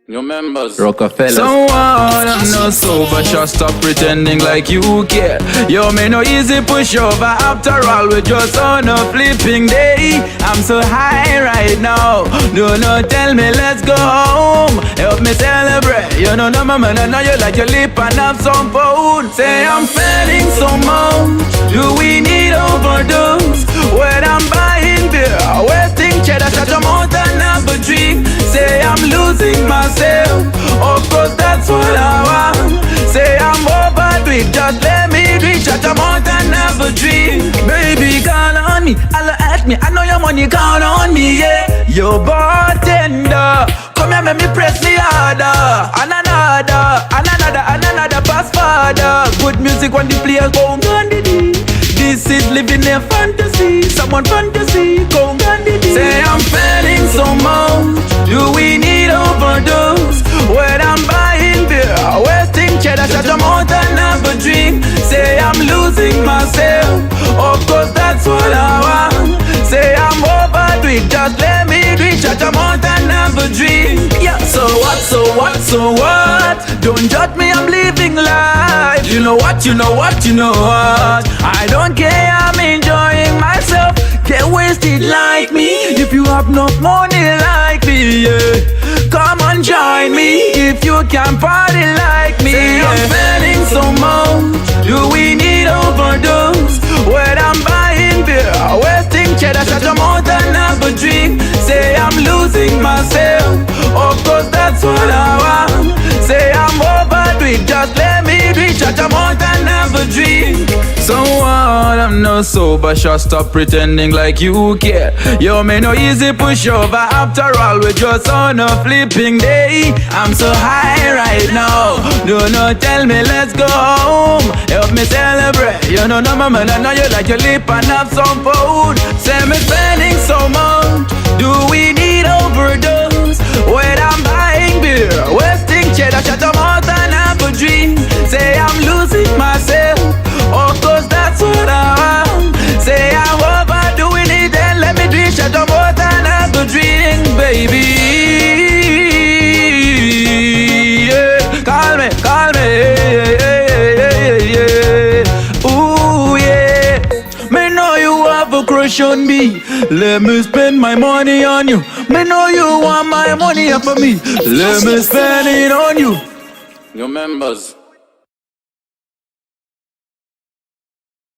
Your members. Rockefeller. Someone I'm not sober, just stop pretending like you care. Yo, me no easy pushover. After all, we just on a flipping day. I'm so high right now. Do not tell me let's go home. Help me celebrate. You know, no man, I know you like your lip and have some food. Say I'm feeling so much. Do we need overdose? When I'm buying beer, wasting cheddar, shut your mouth and have a drink. Say I'm losing myself, of course that's what I want. Say I'm overdue, just let me drink, shut your mouth and have a drink. Baby, call on me, holla at me, I know your money, count on me, yeah. Your bartender, come here, make me press me harder. And another pass farther. Good music when the players go Gandhi. This is living a fantasy, someone fantasy, go Gandhi. Say I'm feeling so much. Do we need overdose? When I'm buying beer, wasting cheddar, shut your mouth and have a drink. Say I'm losing myself, of course that's what I want. Say I'm overdue, just let me drink, shut your mouth and have a drink. Yeah, so what, so what, so what? Don't judge me, I'm living life. You know what, you know what, you know what? I don't care, I'm enjoying myself. Get wasted like me. If you have enough money like me, yeah. Come and join me if you can party like me. Say I'm feeling so much. Do we need overdose? When I'm buying beer, wasting cheddar, shut your mouth and have a drink. Say I'm losing myself, of course that's what I want. Say I'm overdue, just let me drink, shut your mouth and have a drink. So what, I'm not sober, just stop pretending like you care. Yo, me no easy pushover, after all we just on a flipping day. I'm so high right now, do not tell me let's go home. Help me celebrate, you know no man, I know you like your lip and have some food. Say me spending so much, do we need overdose? When I'm buying beer, wasting cheddar, shut your mouth and have a drink. Say I'm losing myself, of course that's what I want. Say I'm overdoing it, then let me drink, shut your mouth and have a drink, baby. Yeah. Call me, yeah. Ooh yeah. Me know you have a crush on me. Let me spend my money on you. Me know you want my money for me. Let me spend it on you. Your members.